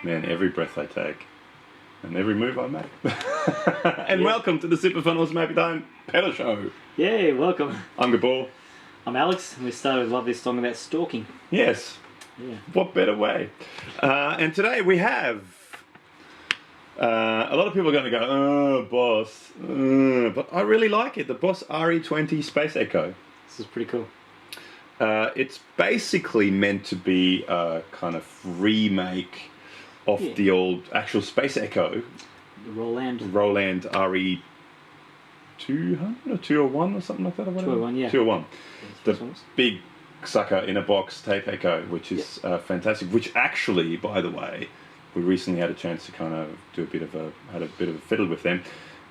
Man, every breath I take and every move I make. And welcome to the Super Fun Awesome Happy Time Pedal Show. Yay, welcome. I'm Gabor. I'm Alex, and we started with a lovely song about stalking. Yes. Yeah. What better way? And today we have a lot of people are going to go, oh, Boss. But I really like it. The Boss RE-20 Space Echo. This is pretty cool. It's basically meant to be a kind of remake of the old actual Space Echo. The Roland RE-200 or 201 or something like that, or whatever. 201, yeah. 201. The big sucker in a box tape echo, which is fantastic. Which actually, by the way, we recently had a chance to kind of do a bit of a fiddle with them,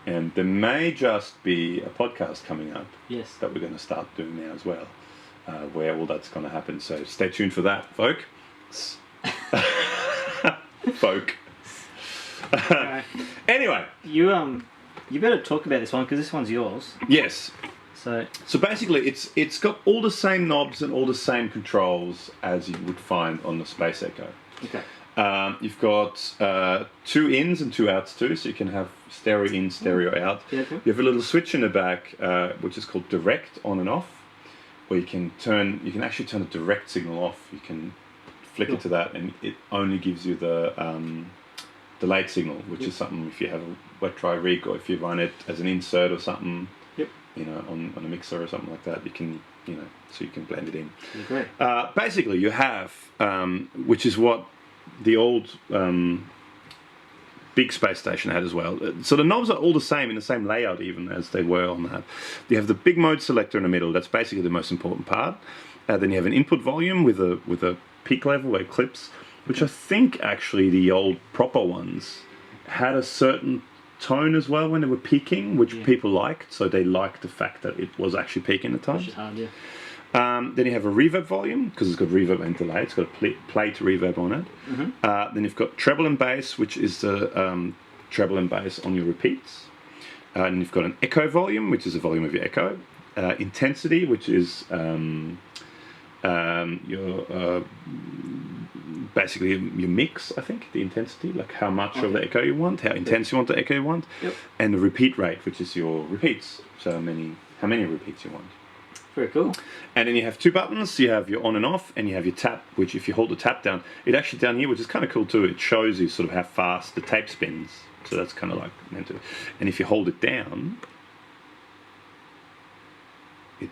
and there may just be a podcast coming up. Yes. That we're going to start doing now as well, where all that's going to happen. So stay tuned for that, folk. Folk. Anyway, you better talk about this one because this one's yours. Yes. So basically, it's got all the same knobs and all the same controls as you would find on the Space Echo. Okay. You've got 2 ins and 2 outs too, so you can have stereo in, stereo out. Yeah, cool. You have a little switch in the back, which is called direct on and off, where you can actually turn the direct signal off. You can flick it to that, and it only gives you the delayed signal, which is something if you have a wet dry rig, or if you run it as an insert or something, you know, on a mixer or something like that, you can, you know, so you can blend it in. Great. Basically, you have, which is what the old big space station had as well. So the knobs are all the same, in the same layout even as they were on that. You have the big mode selector in the middle. That's basically the most important part. Then you have an input volume with a peak level where it clips, which I think actually the old proper ones had a certain tone as well when they were peaking, which people liked. So they liked the fact that it was actually peaking at times. Which is hard, yeah. Then you have a reverb volume, because it's got reverb and delay. It's got a plate reverb on it. Then you've got treble and bass, which is the treble and bass on your repeats. And you've got an echo volume, which is the volume of your echo. Intensity, which is your basically your mix, I think, the intensity, like how much of the echo you want, how intense you want the echo you want, and the repeat rate, which is your repeats, so how many repeats you want. Very cool. And then you have 2 buttons. You have your on and off, and you have your tap, which if you hold the tap down, it actually down here, which is kind of cool too, it shows you sort of how fast the tape spins. So that's kind of like meant to. And if you hold it down, you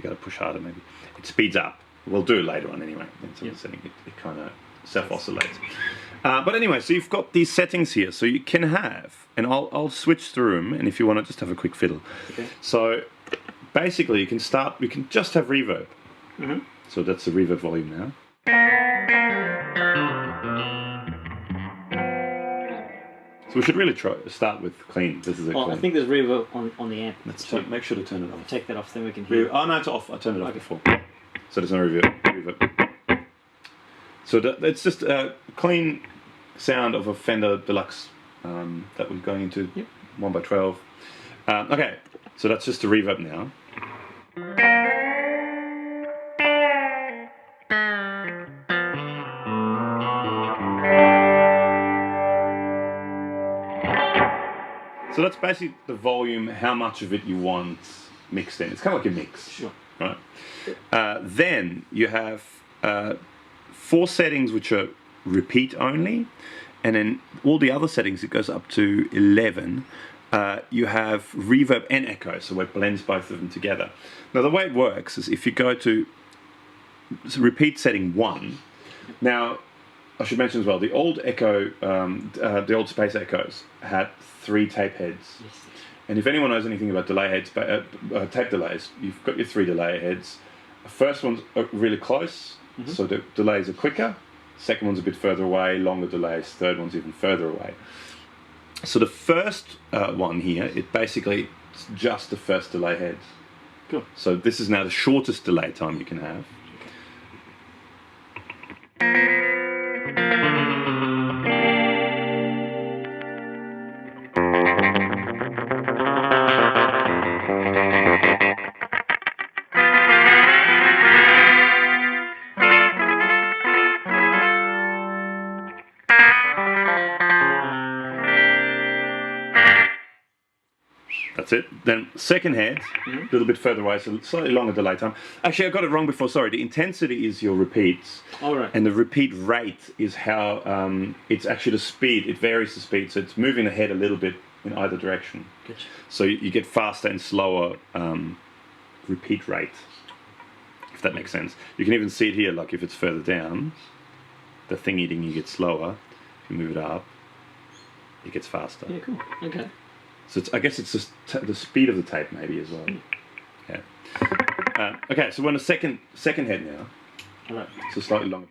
got to push harder maybe. It speeds up. We'll do it later on anyway. It's setting. It kind of self-oscillates. But anyway, so you've got these settings here. So you can have, and I'll switch through them, and if you want to just have a quick fiddle. Okay. So basically, we can just have reverb. So that's the reverb volume now. So we should really start with clean. This is a clean. I think there's reverb on the amp. Let's make sure to turn it off. Take that off, then we can hear. Oh no, it's off. I turned it off before. So there's no reverb. So it's just a clean sound of a Fender Deluxe that we're going into 1x12. Okay, so that's just the reverb now. So that's basically the volume, how much of it you want mixed in. It's kind of like a mix. Sure. Right. Then you have 4 settings which are repeat only, and then all the other settings, it goes up to 11. You have reverb and echo, so it blends both of them together. Now the way it works is if you go to repeat setting 1, now I should mention as well, the old Echo, the old Space Echoes had 3 tape heads. Yes. And if anyone knows anything about delay heads, tape delays, you've got your 3 delay heads. The first one's really close, so the delays are quicker. second one's a bit further away, longer delays, third one's even further away. So the first one here, it basically it's just the first delay head. Cool. So this is now the shortest delay time you can have. That's it. Then second head, a little bit further away, so slightly longer delay time. Actually, I got it wrong before, sorry. The intensity is your repeats. All right. And the repeat rate is how, it's actually the speed. It varies the speed, so it's moving the head a little bit in either direction. Gotcha. So you get faster and slower repeat rate, if that makes sense. You can even see it here, like if it's further down, the thing eating, you get slower. If you move it up, it gets faster. Yeah, cool. Okay. So I guess it's just the speed of the tape maybe as well. Yeah. Okay, so we're on the second head now. All right. So slightly longer.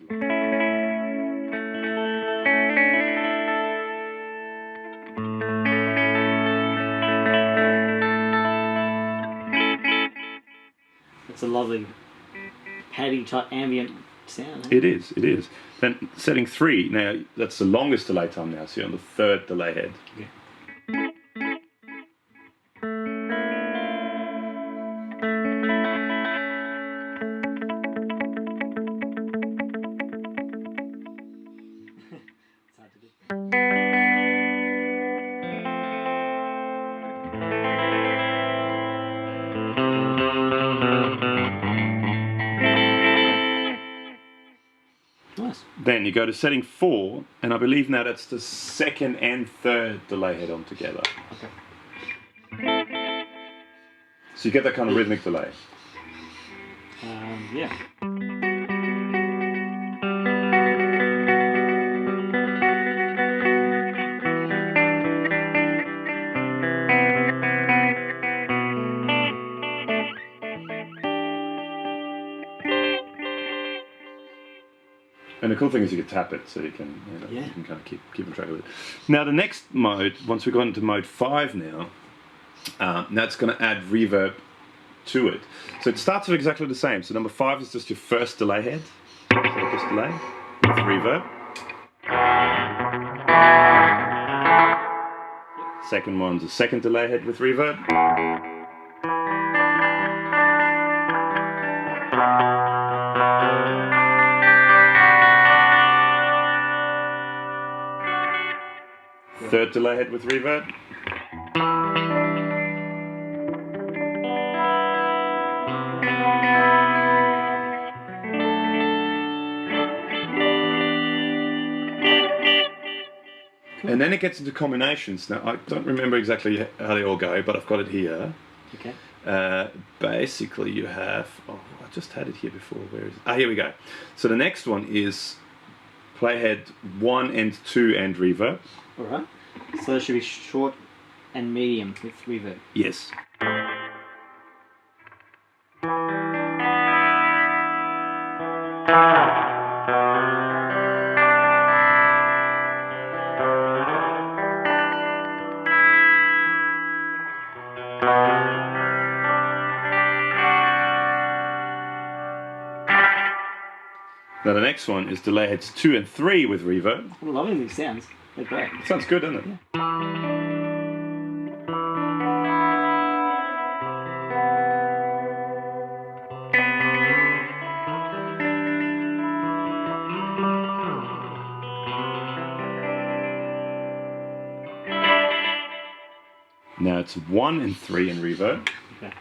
It's a lovely paddy type ambient sound. It is. Then setting 3, now that's the longest delay time now, so you're on the third delay head. Okay. It's hard to do. Nice. Then you go to setting 4, and I believe now that's the second and third delay head on together. Okay. So you get that kind of rhythmic delay. Yeah. And the cool thing is you can tap it, so you can, Yeah. you can kind of keep on track with it. Now the next mode, once we got into mode 5 now, that's going to add reverb to it. So it starts with exactly the same. So number 5 is just your first delay head, so just delay with reverb. Second one's a second delay head with reverb. Third delay head with reverb. And then it gets into combinations. Now, I don't remember exactly how they all go, but I've got it here. Okay. Basically, you have... Oh, I just had it here before. Where is it? Ah, here we go. So the next one is playhead 1 and 2 and reverb. All right. So it should be short and medium with reverb. Yes. Now the next one is delay heads 2 and 3 with reverb. I'm loving these sounds. They're great. Sounds good, doesn't it? Yeah. Now it's 1 and 3 in reverb. Okay.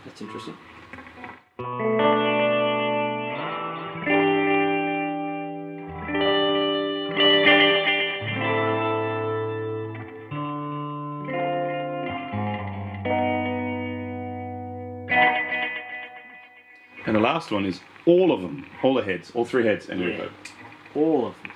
That's interesting. And the last one is all of them, all the heads, all 3 heads and reverb. All of them.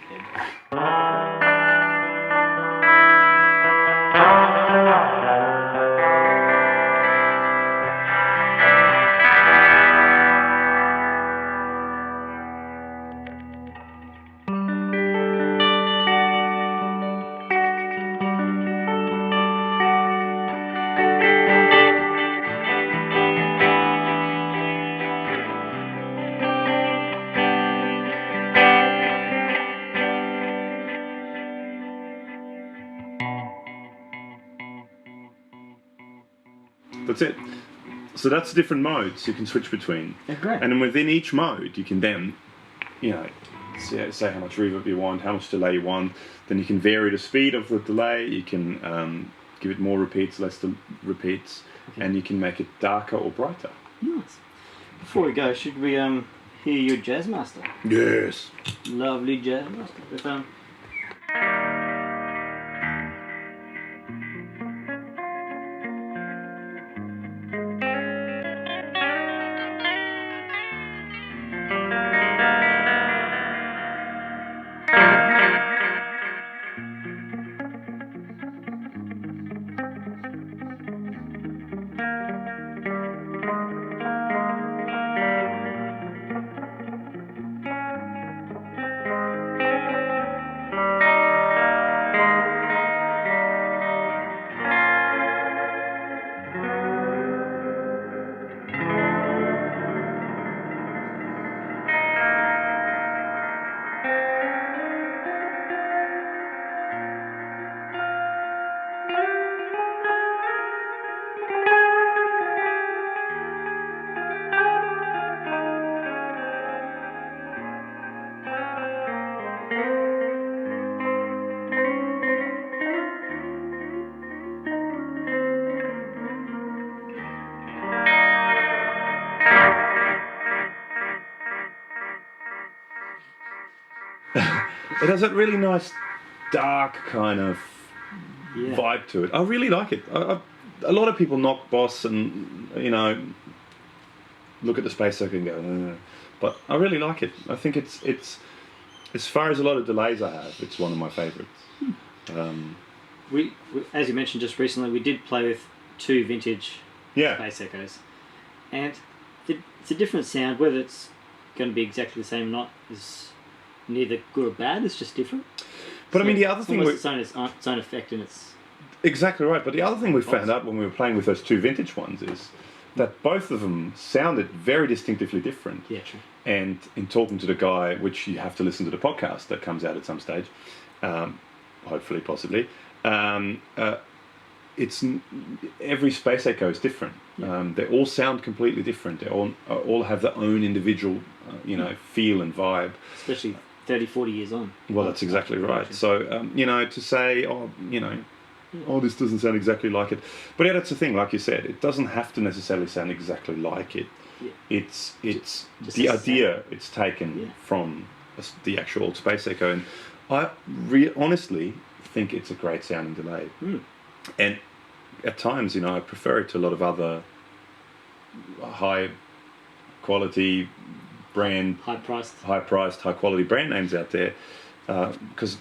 That's it. So that's different modes you can switch between. Yeah, great. And then within each mode, you can then, you know, say how much reverb you want, how much delay you want. Then you can vary the speed of the delay. You can give it more repeats, less repeats, and you can make it darker or brighter. Nice. Before we go, should we hear your jazz master? Yes. Lovely jazz master. With, It has that really nice, dark kind of vibe to it. I really like it. A lot of people knock Boss and, you know, look at the Space Echo and go, but I really like it. I think it's as far as a lot of delays I have, it's one of my favourites. we, as you mentioned just recently, we did play with 2 vintage Space Echoes, and it's a different sound. Whether it's going to be exactly the same or not is neither good or bad. It's just different. But so I mean, the other thing, it's its own effect, and it's exactly right. But the other thing we found out when we were playing with those 2 vintage ones is that both of them sounded very distinctively different. Yeah, true. And in talking to the guy, which you have to listen to the podcast that comes out at some stage, hopefully, possibly, it's every Space Echo is different. Yeah. They all sound completely different. They all have their own individual, feel and vibe. Especially 30, 40 years on. Well, that's exactly right. So, to say, this doesn't sound exactly like it. But yeah, that's the thing, like you said, it doesn't have to necessarily sound exactly like it. Yeah. It's just the idea it's taken from the actual Space Echo. And I honestly think it's a great sounding delay. And at times, I prefer it to a lot of other high quality brand, high priced, high quality brand names out there, because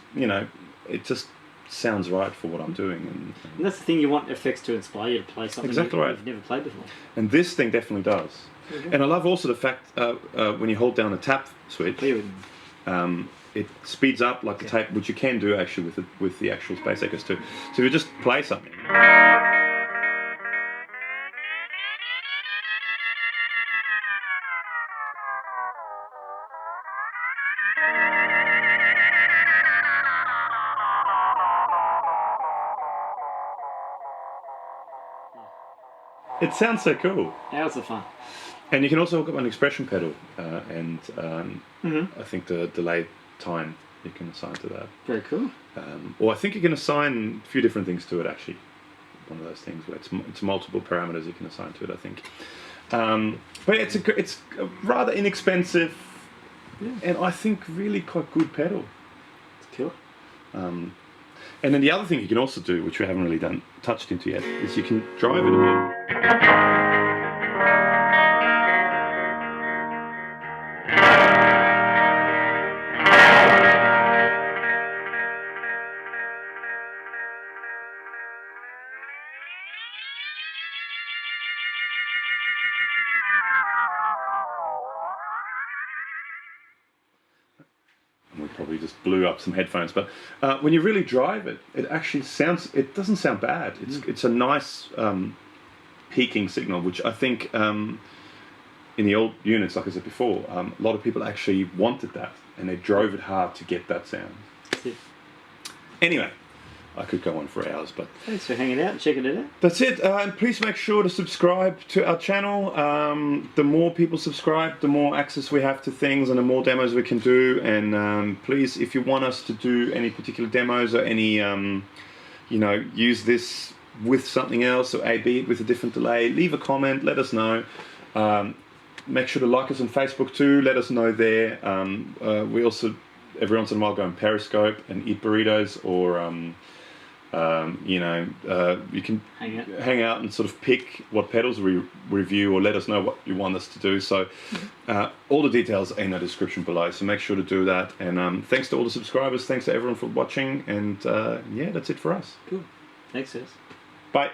it just sounds right for what I'm doing. And that's the thing, you want effects to inspire you to play something you've never played before. And this thing definitely does. Okay. And I love also the fact when you hold down the tap switch, it speeds up like the tape, which you can do actually with the actual Space Echoes too. So if you just play something. It sounds so cool. Yeah, it's fun. And you can also hook up an expression pedal, and I think the delay time you can assign to that. Very cool. Or I think you can assign a few different things to it actually. One of those things where it's multiple parameters you can assign to it, I think. But yeah, it's a rather inexpensive, and I think really quite good pedal. It's cool. And then the other thing you can also do, which we haven't really touched into yet, is you can drive it a bit. We probably just blew up some headphones, but when you really drive it, it actually doesn't sound bad. It's a nice peaking signal, which I think in the old units, like I said before, a lot of people actually wanted that, and they drove it hard to get that sound. Anyway, I could go on for hours, but thanks for hanging out and checking it out. That's it. And please make sure to subscribe to our channel. The more people subscribe, the more access we have to things and the more demos we can do. And please, if you want us to do any particular demos or any, you know, use this with something else or A/B it with a different delay, leave a comment, let us know. Make sure to like us on Facebook too, let us know there. We also, every once in a while, go on Periscope and eat burritos, or you know, you can hang out and sort of pick what pedals we review, or let us know what you want us to do. So all the details are in the description below, so make sure to do that. And thanks to all the subscribers, thanks to everyone for watching, and yeah, that's it for us. Cool. Thanks, guys. Bye.